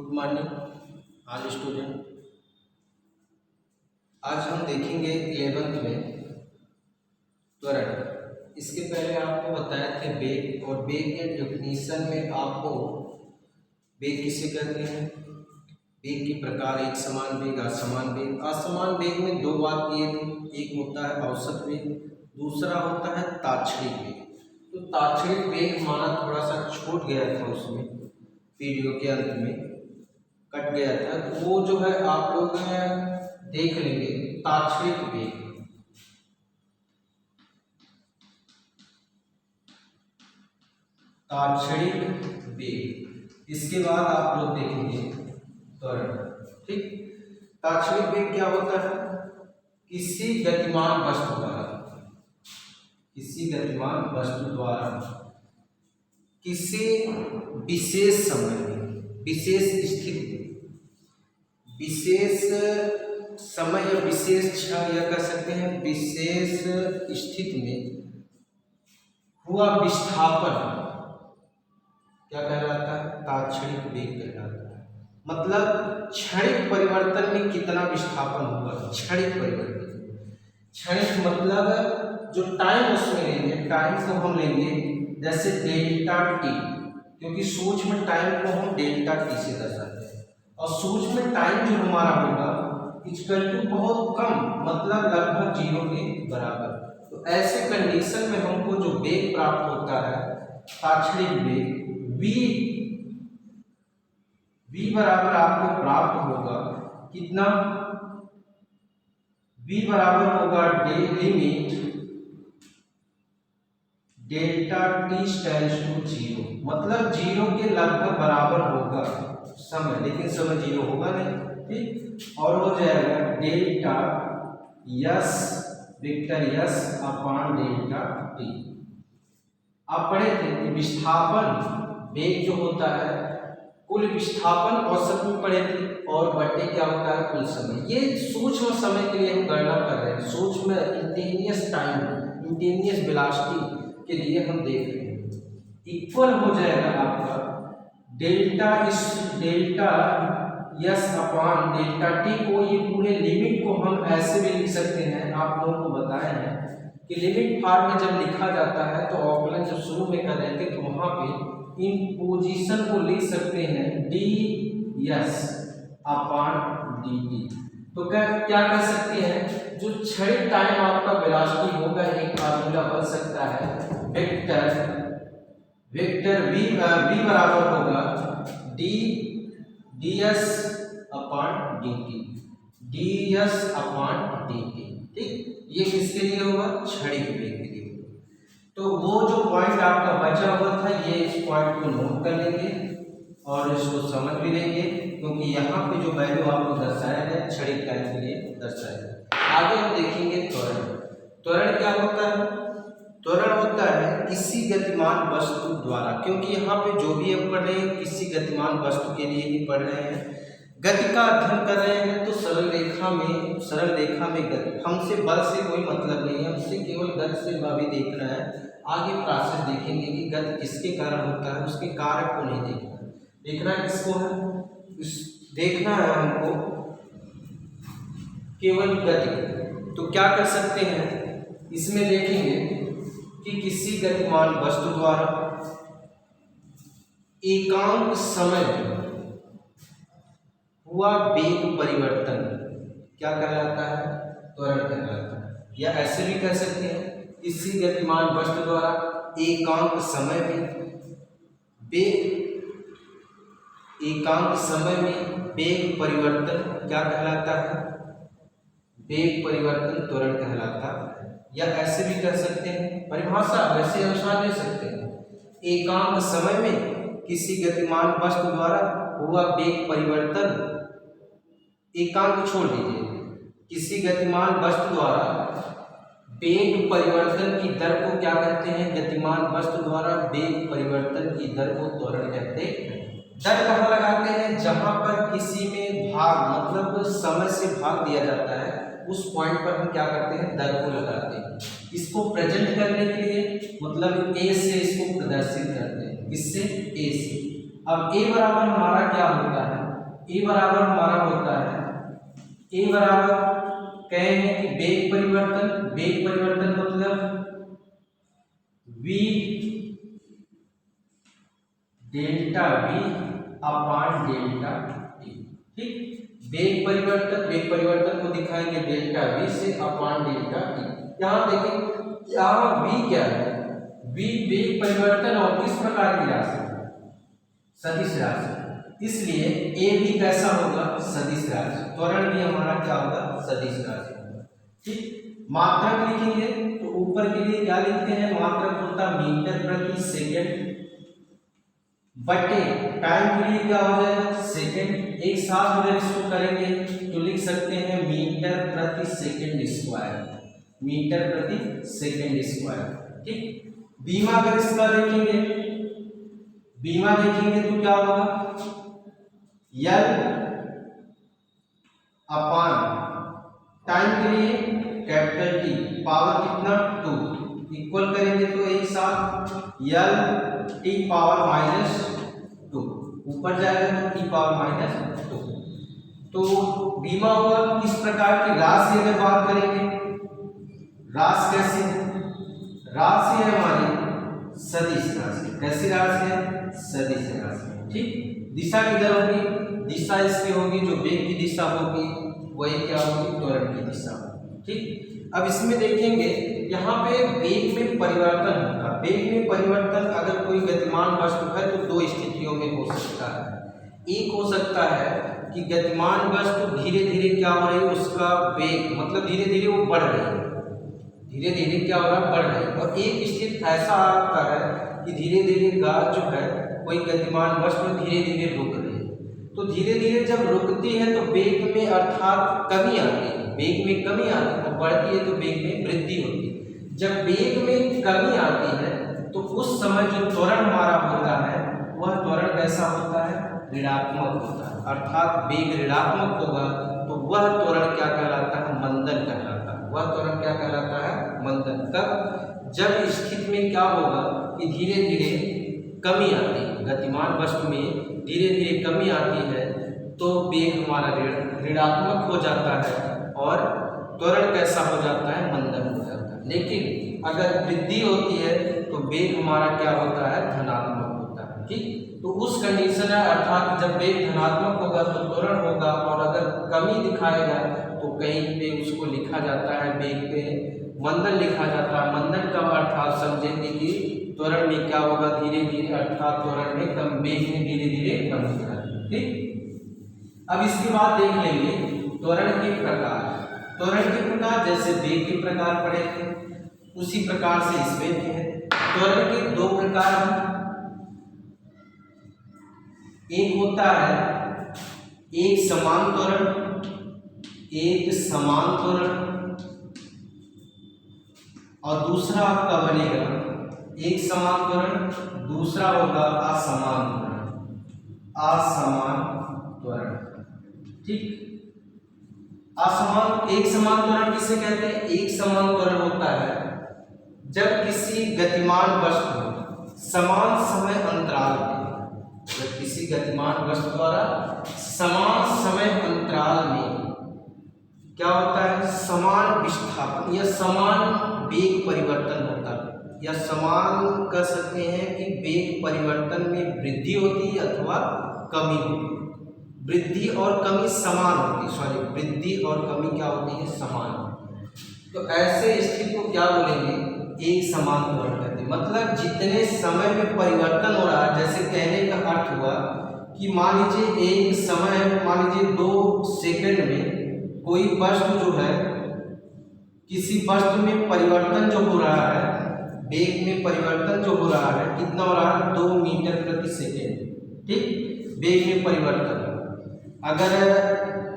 Good morning all student. आज हम देखेंगे 11th में त्वरण। इसके पहले आपको बताया थे वेग, और वेग के डेफिनेशन में आपको वेग किसे कहते हैं, वेग के प्रकार, एक समान वेग, असमान वेग। असमान वेग में दो बात किए थे, एक होता है औसत वेग, दूसरा होता है ताक्षणिक वेग। तो ताक्षणिक वेग हमारा थोड़ा सा छूट गया था, उसमें वीडियो के अंत में कट गया था, तो वो जो है आप लोग देख लेंगे। ताक्षणिक वेग, ताक्षणिक वेग, इसके बाद आप लोग देखेंगे त्वरण। ठीक, ताक्षणिक वेग क्या होता है? किसी गतिमान वस्तु द्वारा, किसी गतिमान वस्तु द्वारा किसी विशेष समय में, विशेष स्थिति में, विशेष समय या विशेष क्षण या कह सकते हैं विशेष स्थिति में हुआ विस्थापन क्या कहलाता है? ताक्षणिक वेग कहलाता है। मतलब क्षणिक परिवर्तन में कितना विस्थापन हुआ, क्षणिक परिवर्तन। क्षणिक मतलब जो टाइम उसमें लेंगे, टाइम को हम लेंगे जैसे डेल्टा टी, क्योंकि सूक्ष्म टाइम को हम डेल्टा टी से दर्शाते हैं, और सूक्ष्म टाइम जो हमारा होगा इक्वल टू बहुत कम, मतलब लगभग 0 के बराबर। तो ऐसे कंडीशन में हमको जो वेग प्राप्त होता है, ताक्षणिक वेग, v बराबर आपको प्राप्त होगा कितना? v बराबर होगा limit delta t tends to 0, मतलब 0 के लगभग बराबर होगा समय, लेकिन समय 0 होगा नहीं। ठीक, और हो जाएगा delta yes, vector yes upon delta T. आप पढ़े थे कि विस्थापन वेग जो होता है, कुल विस्थापन औसत में पढ़े थे, और बटे क्या होता है? कुल समय। ये सूक्ष्म समय के लिए हम गणना कर रहे हैं, सूक्ष्म इंटेनियस टाइम, इंटेनियस वेलोसिटी के लिए हम देख रहे हैं। इक्वल हो जाएगा आपका delta yes upon delta T को, ये पूरे लिमिट को हम ऐसे भी लिख सकते हैं, आप लोगों को बताया है कि लिमिट फॉर्म में जब लिखा जाता है तो ऑकलन जब शुरू में कर रहे थे तो वहां पे इन पोजीशन को लिख सकते हैं D yes upon D T. तो क्या कर सकते हैं, जो क्षणिक टाइम आपका वेलोसिटी होगा, एक फार्मूला बन सकता है वेक्टर v बराबर होगा D S upon D T, D S upon D T. ठीक, ये किसके लिए होगा? क्षणिक वेग के लिए। तो वो जो पॉइंट आपका बचा हुआ था, ये इस पॉइंट को नोट कर लेंगे और इसको समझ भी लेंगे, क्योंकि यहाँ पे जो वैल्यू आपको दर्शाया गया क्षणिक टाइम के लिए दर्शाया गया। आगे हम देखेंगे त्वरण। त्वरण क्या होता है? त्वरण होता है किसी गतिमान वस्तु द्वारा, क्योंकि यहाँ पे जो भी हम पढ़ रहे हैं किसी गतिमान वस्तु के लिए ही पढ़ रहे हैं, गति का अध्ययन कर रहे हैं, तो सरल रेखा में गति, हमसे बल से कोई मतलब नहीं है, हमसे केवल गति से अभी देखना है। आगे प्रोसेस देखेंगे कि गति किसके कारण होता है, उसके कारक को नहीं देखना है, देखना किसको है? देखना है हमको केवल गति। तो क्या कर सकते हैं, इसमें देखेंगे कि किसी गतिमान वस्तु द्वारा एकांक समय में हुआ वेग परिवर्तन क्या कहलाता है? त्वरण कहलाता है। या ऐसे भी कह सकते हैं, किसी गतिमान वस्तु द्वारा एकांक समय में वेग परिवर्तन क्या कहलाता है? वेग परिवर्तन त्वरण कहलाता है। या ऐसे भी कह सकते हैं, परिभाषा वैसे अनुसार ले सकते हैं, एकांक समय में किसी गतिमान वस्तु द्वारा हुआ वेग परिवर्तन, एकांक छोड़ दीजिए, किसी गतिमान वस्तु द्वारा वेग परिवर्तन की दर को क्या कहते हैं? गतिमान वस्तु द्वारा वेग परिवर्तन की दर को त्वरण कहते हैं। दर कहाँ लगाते हैं? जहां पर किसी में भाग, मतलब समय से भाग दिया जाता है, उस पॉइंट पर हम क्या करते हैं? दर को लगाते हैं। इसको प्रेजेंट करने के लिए मतलब ए से इसको प्रदर्शित करते हैं, किससे? ए से। अब ए बराबर हमारा क्या होता है? ए बराबर हमारा होता है, ए बराबर कहे हैं कि वेग परिवर्तन मतलब v डेल्टा v अपान डेल्टा t। ठीक, वेग परिवर्तन को दिखाएंगे डेल्टा v से अपान डेल्टा t। यहाँ देखें, यहाँ v क्या है, v वेग परिवर्तन और किस प्रकार की राशि, सदिश राशि, इसलिए a भी कैसा होगा, सदिश राशि। त्वरण भी हमारा क्या होगा, सदिश राशि होगा। ठीक, मात्रक लिखेंगे तो ऊपर के लिए क्या लिखते हैं, मात्रक होता मीटर प्रति सेकंड बटे टाइम के लिए क्या हो जाएगा, सेकंड। एक साथ अगर इसको करेंगे तो लिख सकते हैं मीटर प्रति सेकंड स्क्वायर, मीटर प्रति सेकंड स्क्वायर। ठीक, बीमा अगर इसका देखेंगे, बीमा देखेंगे तो क्या होगा, यल अपान टाइम के लिए कैपिटल टी, पावर कितना 2, इक्वल करेंगे तो एक साथ यल टी पावर -2, ऊपर जाएगा तो टी पावर -2। तो बीमा हुआ। इस प्रकार की राशि अगर बात करेंगे, राशि कैसी है, राशि है हमारी सदिश राशि। कैसी राशि है, सदिश राशि। ठीक, दिशा किधर होगी, दिशा इसकी होगी जो वेग की दिशा होगी, वही क्या होगी, त्वरण की दिशा होगी। ठीक, अब इसमें देखेंगे यहाँ पे वेग में परिवर्तन होगा। वेग में परिवर्तन अगर कोई गतिमान वस्तु है तो दो स्थितियों में हो सकता है। एक हो सकता है कि गतिमान वस्तु धीरे धीरे क्या हो रही है, उसका वेग मतलब धीरे धीरे वो बढ़ रही है, धीरे धीरे क्या हो रहा है, बढ़ रही है। और एक स्थिति ऐसा आता है कि धीरे धीरे गाज जो है कोई गतिमान वस्तु धीरे धीरे रुक रही है। तो धीरे धीरे जब रुकती है तो वेग में अर्थात कमी आती है, वेग में कमी आती है, और बढ़ती है तो वेग में वृद्धि होती है। जब वेग में कमी आती है तो उस समय जो त्वरण हमारा होता है वह त्वरण कैसा होता है, ऋणात्मक होता है। अर्थात वेग ऋणात्मक होगा तो वह त्वरण क्या कहलाता है, मंदन कहलाता है। वह त्वरण क्या कहलाता है, मंदन। कब, जब स्थिति में क्या होगा कि धीरे धीरे कमी आती है, गतिमान वस्तु में धीरे धीरे कमी आती है तो वेग हमारा ऋणात्मक हो जाता है और त्वरण कैसा हो जाता है, मंदन हो जाता है। लेकिन अगर वृद्धि होती है तो वेग हमारा क्या होता है, धनात्मक होता है। ठीक, तो उस कंडीशन है, अर्थात जब वेग धनात्मक होगा तो त्वरण होगा, और अगर कमी दिखाएगा तो कहीं पे उसको लिखा जाता है, वेग पे मंदन लिखा जाता है। मंदन का अर्थात समझेंगे कि त्वरण में क्या होगा, धीरे धीरे, अर्थात त्वरण में कम, वेग में धीरे धीरे कम दिखाएगा। ठीक, अब इसके बाद देख लेंगे त्वरण के प्रकार। त्वरण के प्रकार जैसे वेग के प्रकार पढ़े थे उसी प्रकार से इसमें भी है। त्वरण के दो प्रकार हैं, एक होता है एक समान त्वरण, एक समान त्वरण, और दूसरा आपका बनेगा एक समान त्वरण, दूसरा होगा असमान त्वरण, असमान त्वरण। ठीक, असमान, एक समान त्वरण किसे कहते हैं, एक समान त्वरण होता है जब किसी गतिमान वस्तु समान समय अंतराल में, जब किसी गतिमान वस्तु द्वारा समान समय अंतराल में क्या होता है, समान विस्थापन या समान वेग परिवर्तन होता है, या समान कह सकते हैं कि वेग परिवर्तन में वृद्धि होती है अथवा कमी होती है। वृद्धि और कमी समान होती है, सॉरी, वृद्धि और कमी क्या होती है, समान। तो ऐसे स्थिति को क्या बोलेंगे, एक समान त्वरण कहते हैं। मतलब जितने समय में परिवर्तन हो रहा है, जैसे कहने का अर्थ हुआ कि मान लीजिए एक समय, मान लीजिए 2 सेकंड में कोई वस्तु जो है, किसी वस्तु में परिवर्तन जो हो रहा है, वेग में परिवर्तन जो हो रहा है, कितना हो रहा है, 2 मीटर प्रति सेकेंड। ठीक, वेग में परिवर्तन अगर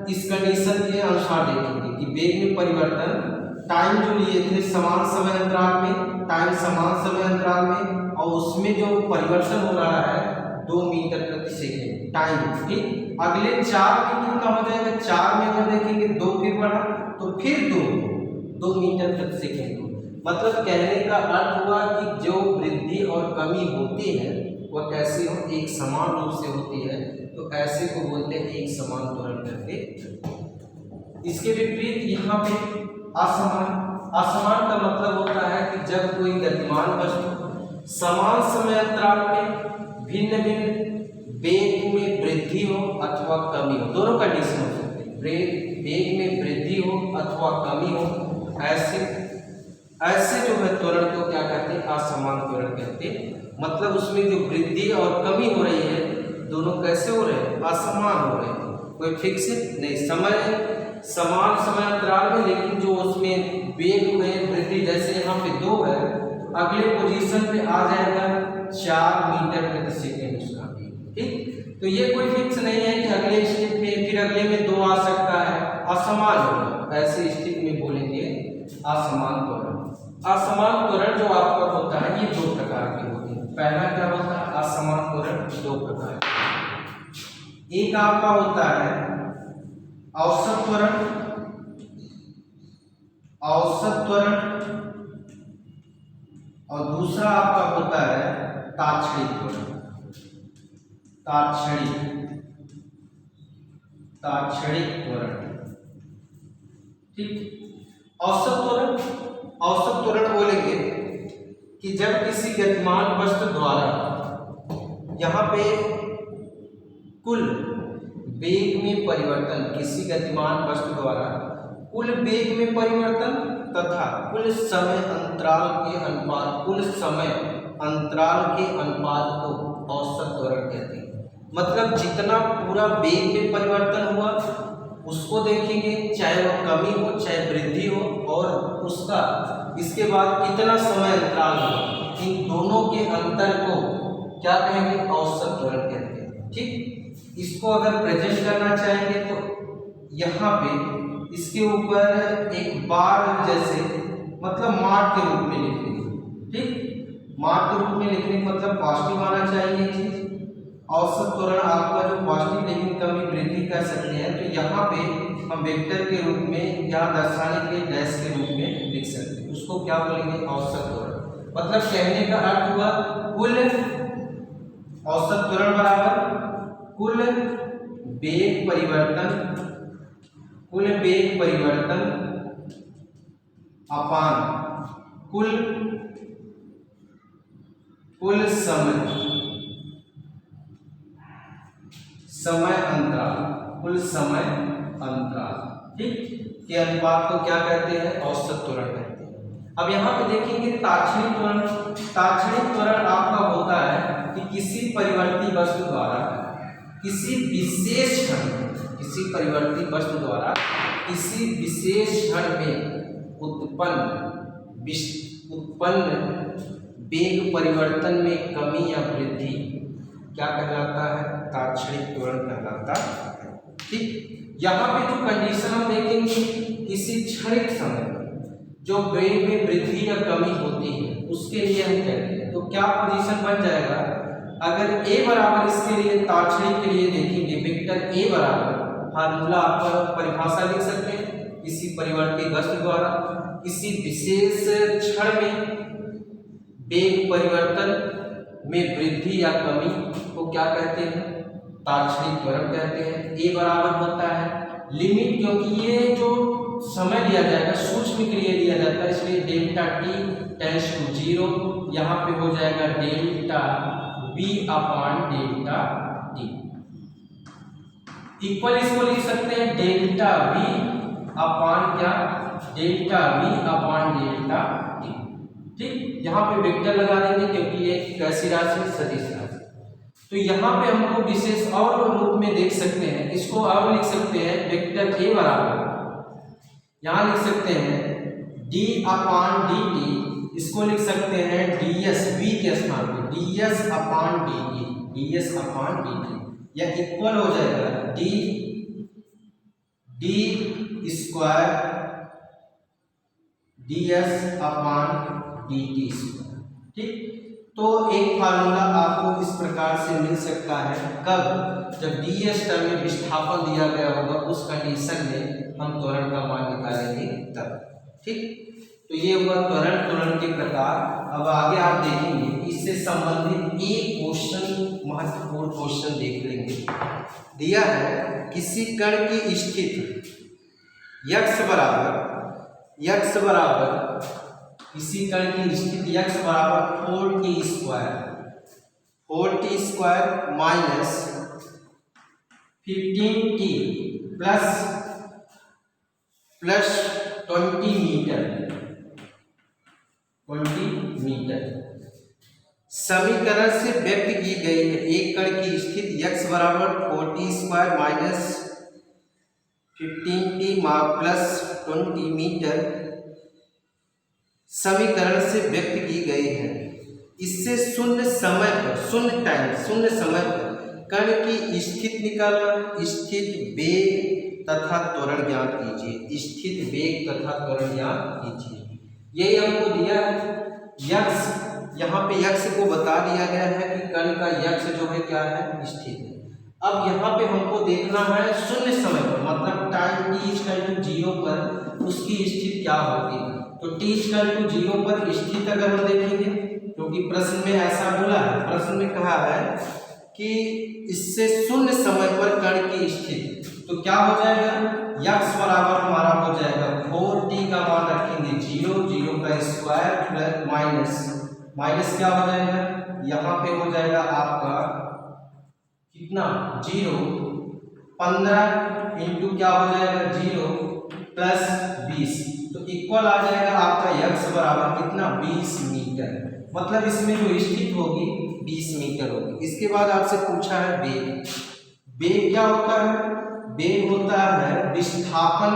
इस कंडीशन के अनुसार देखेंगे कि वेग में परिवर्तन टाइम जो लिए थे समान समय अंतराल में, टाइम समान समय अंतराल में, और उसमें जो परिवर्तन हो रहा है 2 मीटर प्रति सेकेंड टाइम। ठीक, अगले 4 में कितना हो जाएगा, 4 में अगर देखेंगे 2 फिर बढ़ा तो फिर 2 मीटर प्रति सेकेंड। मतलब कहने का अर्थ हुआ कि जो वृद्धि और कमी होती है वह कैसी हो, एक समान रूप से होती है, तो ऐसे को बोलते हैं एक समान त्वरण करके चलते। इसके विपरीत यहाँ पे असमान। असमान का मतलब होता है कि जब कोई गतिमान वस्तु समान समय अंतराल में भिन्न भिन्न वेग में वृद्धि हो अथवा कमी हो, दोनों कंडीशन हो सकते हैं, वेग में वृद्धि हो अथवा कमी हो, ऐसे जो है त्वरण को क्या कहते हैं, असमान त्वरण कहते हैं। मतलब उसमें जो वृद्धि और कमी हो रही है दोनों कैसे हो रहे हैं, असमान हो रहे हैं, कोई फिक्स नहीं, समान समय अंतराल में, लेकिन जो उसमें वेग में वृद्धि, जैसे यहाँ पे 2 है तो अगले पोजीशन पे आ जाएगा 4 मीटर प्रति सेकेंड उसका वेग, ठीक। तो ये कोई फिक्स नहीं है कि अगले स्टेप में फिर अगले में 2 आ सकता है, असमान होगा, ऐसे स्थिति में बोलेंगे असमान त्वरण। असमान त्वरण जो आपका होता है ये 2 प्रकार के होते हैं। पहला क्या होता है, असमान त्वरण 2 प्रकार के। एक आपका होता है औसत त्वरण, और दूसरा आपका होता है ताक्षणिक त्वरण, ताक्षणिक त्वरण, ठीक। औसत त्वरण बोलेंगे कि जब किसी गतिमान वस्तु द्वारा यहाँ पे कुल वेग में परिवर्तन, किसी गतिमान वस्तु द्वारा कुल वेग में परिवर्तन तथा कुल समय अंतराल के अनुपात को औसत त्वरण कहते हैं। मतलब जितना पूरा वेग में परिवर्तन हुआ उसको देखेंगे, चाहे वो कमी हो चाहे वृद्धि हो, और उसका इसके बाद कितना समय अंतराल हो, इन दोनों के अंतर को क्या कहेंगे, औसत त्वरण कहते हैं, ठीक। इसको अगर प्रेजेंट करना चाहेंगे तो यहाँ पे इसके ऊपर एक बार जैसे, मतलब मार्क के रूप में लिखेंगे, ठीक। मार्क के रूप में लिखने का मतलब पॉजिटिव आना चाहिए चीज। औसत त्वरण आपका जो पॉजिटिव लेकिन कमी वृद्धि कर सकते हैं, तो यहाँ पे हम वेक्टर के रूप में या दर्शाने के लिए डैश के रूप में लिख सकते हैं, उसको क्या बोलेंगे, औसत त्वरण। मतलब कहने का अर्थ हुआ कुल औसत त्वरण बराबर कुल वेग परिवर्तन अपान कुल समय अंतराल, ठीक, के अनुपात को क्या कहते हैं, औसत त्वरण कहते हैं। अब यहाँ पे देखेंगे ताक्षणिक त्वरण। ताक्षणिक त्वरण आपका होता है कि किसी परिवर्ती वस्तु द्वारा किसी विशेष क्षण में उत्पन्न वेग परिवर्तन में कमी या वृद्धि क्या कहलाता है, ताक्षणिक त्वरण कहलाता है, ठीक। यहाँ पे जो कंडीशन हम देखेंगे, किसी क्षणिक समय में जो वेग में वृद्धि या कमी होती है उसके लिए हम कहते हैं, तो क्या पोजीशन बन जाएगा, अगर a बराबर, इसके लिए ताक्षणिक के लिए देखेंगे वेक्टर a बराबर, फार्मूला आपका परिभाषा लिख सकते हैं, किसी परिवर्ती वस्तु द्वारा किसी विशेष क्षण में वेग परिवर्तन में वृद्धि या कमी को क्या कहते हैं, ताक्षणिक त्वरण कहते हैं। a बराबर होता है लिमिट, क्योंकि ये जो समय लिया जाएगा सूक्ष्म के लिए लिया जाता है, इसलिए डेल्टा t टेंड्स टू 0, यहाँ पे हो जाएगा डेल्टा v अपान डेल्टा t, इक्वल इसको लिख सकते हैं डेल्टा v अपान क्या, डेल्टा v अपान डेल्टा t, ठीक। यहाँ पे वेक्टर लगा देंगे क्योंकि ये कैसी राशि, सदिश राशि। तो यहाँ पे हमको विशेष और रूप में देख सकते हैं, इसको और लिख सकते हैं वेक्टर a बराबर, यहाँ लिख सकते हैं d अपान dt, इसको लिख सकते हैं ds, v के स्थान पे ds अपान dt, या इक्वल हो जाएगा d स्क्वायर ds अपान dt स्क्वायर, ठीक। तो एक फार्मूला आपको इस प्रकार से मिल सकता है, कब, जब ds टर्म में विस्थापन दिया गया होगा, उस कंडीशन में हम त्वरण का मान निकालेंगे तब, ठीक। तो ये हुआ त्वरण के प्रकार। अब आगे आप देखेंगे इसी इससे संबंधित एक क्वेश्चन, महत्वपूर्ण क्वेश्चन देख लेंगे। दिया है किसी कण की स्थिति x बराबर किसी कण की स्थिति x बराबर 4t² minus 15t plus 20 metre समीकरण से व्यक्त की गई है। एक कण की स्थिति x बराबर 4t² minus 15t plus 20 metre समीकरण से व्यक्त की गई है। इससे शून्य समय पर कण की स्थिति निकालना, स्थित वेग तथा त्वरण ज्ञात कीजिए। स्थित वेग तथा त्वरण ज्ञात कीजिए। यही हमको दिया है। यक्स, यहाँ पे यक्स को बता दिया गया है कि कण का यक्स जो है क्या है, स्थित है। अब यहाँ पे हमको देखना है शून्य समय पर, मतलब टाइम t=0 पर उसकी स्थिति क्या होगी। तो t=0 पर स्थिति अगर हम देखेंगे, क्योंकि प्रश्न में ऐसा बोला है, प्रश्न में कहा है कि इससे शून्य समय पर कण की स्थिति, तो क्या हो जाएगा, x बराबर हमारा हो जाएगा 4t का मान रखेंगे 0 का स्क्वायर प्लस माइनस क्या हो जाएगा, यहाँ पे हो जाएगा आपका कितना 0, 15 इंटू क्या हो जाएगा 0 प्लस 20, तो इक्वल आ जाएगा आपका x बराबर कितना 20 मीटर। मतलब इसमें जो स्थिति होगी 20 मीटर होगी। इसके बाद आपसे पूछा है वेग क्या होता है, वेग होता है विस्थापन।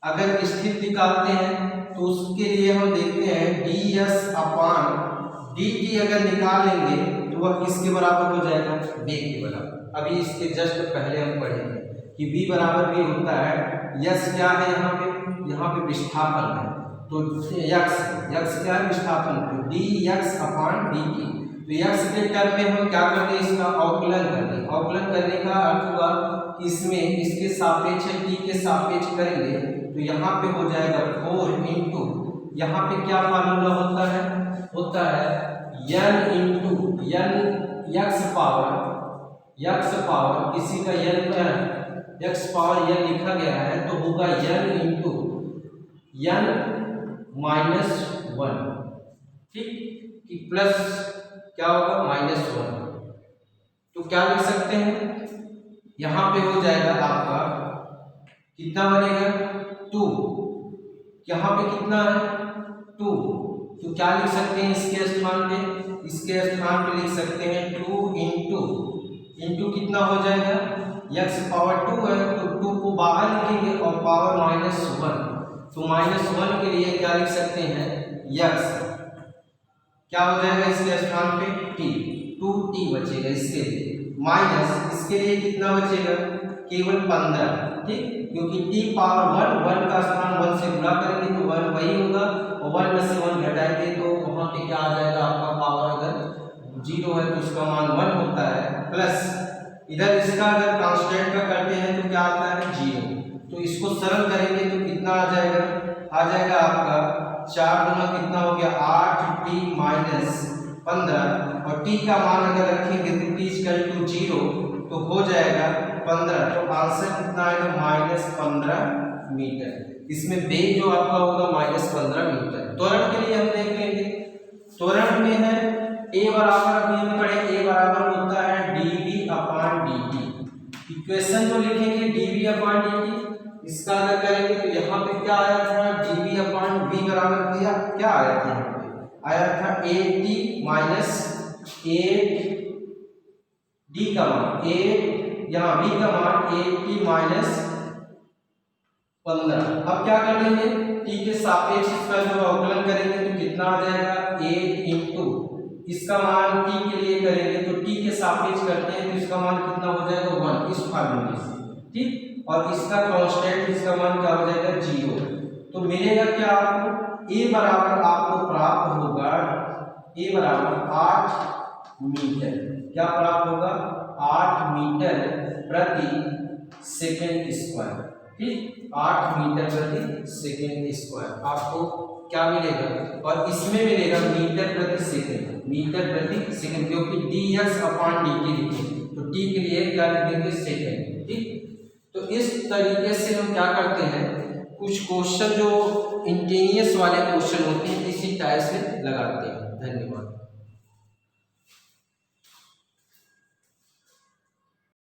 अगर स्थिति निकालते हैं तो उसके लिए हम देखते हैं ds/dt अगर निकाल लेंगे तो वह किसके बराबर हो जाएगा, वेग के बराबर। अभी इसके जस्ट पहले हम पढ़ेंगे कि v बराबर v होता है, यस क्या है यहाँ पे विस्थापन है, तो यक्स क्या है विस्थापन, तो dx/dt। तो यक्स के टर्म में हम क्या करते हैं, इसका अवकलन करते हैं। अवकलन करने का अर्थ हुआ कि इसमें इसके सापेक्ष t के सापेक्ष करेंगे तो यहाँ पे हो जाएगा 4 इंटू, यहाँ पे क्या फार्मूला होता है n इंटू यक्स पावर किसी का यक्स पावर n लिखा गया है, तो होगा n इंटू n -1, ठीक, कि प्लस क्या होगा -1। तो क्या लिख सकते हैं, यहाँ पे हो जाएगा आपका कितना बनेगा 2, यहाँ पे कितना है 2, तो क्या लिख सकते हैं इसके स्थान पे लिख सकते हैं 2 इंटू कितना हो जाएगा, x पावर 2 है तो 2 को बाहर लिखेंगे और पावर -1, तो -1 के लिए क्या लिख सकते हैं x क्या हो जाएगा इसके स्थान पे t, 2t बचेगा इसके लिए, माइनस इसके लिए कितना बचेगा केवल 15, ठीक, क्योंकि t पावर 1 का स्थान 1 से गुणा करेंगे तो 1 वही होगा, और 1 में से 1 घटाएंगे तो वहाँ पे क्या आ जाएगा आपका पावर, अगर 0 है तो उसका मान 1 होता है, प्लस इधर इसका अगर कांस्टेंट का करते हैं तो क्या आता है 0, तो इसको सरल करेंगे तो कितना आ जाएगा आपका 4 गुना कितना हो गया 8t - 15, और t का मान अगर रखेंगे तो t=0 तो हो जाएगा 15, तो आंसर कितना आएगा -15 मीटर। इसमें वेग जो आपका होगा -15 मीटर। त्वरण के लिए हम देख लेंगे, त्वरण में है a बराबर, अभी हम पढ़े a बराबर होता है dv/dt। इक्वेशन जो लिखेंगे dv/dt, इसका अगर करेंगे तो यहाँ पे क्या आया था dv/v बराबर क्या आया था, यहाँ पे आया था 8t - 8d का मान 8, यहाँ v का मान 8t - 15। अब क्या कर लेंगे, t के सापेक्ष इसका जो अवकलन करेंगे तो कितना आ जाएगा 8 इंटू इसका मान t के लिए करेंगे तो t के सापेक्ष करते हैं तो इसका मान कितना हो जाएगा 1, इस फार्मूले से, ठीक, और इसका कांस्टेंट इसका मान क्या हो जाएगा 0। तो मिलेगा क्या आपको, a बराबर आपको प्राप्त होगा a बराबर 8 मीटर, क्या प्राप्त होगा 8 मीटर प्रति सेकंड स्क्वायर, ठीक, 8 मीटर प्रति सेकंड स्क्वायर आपको क्या मिलेगा, और इसमें मिलेगा मीटर प्रति सेकंड। मीटर प्रति सेकंड, क्योंकि dx/dt लिखे तो t के लिए क्या लिख देंगे सेकंड। ठीक, तो इस तरीके से हम क्या करते हैं, कुछ क्वेश्चन जो इंटेनियस वाले क्वेश्चन होते हैं इसी टाइप से लगाते हैं। धन्यवाद।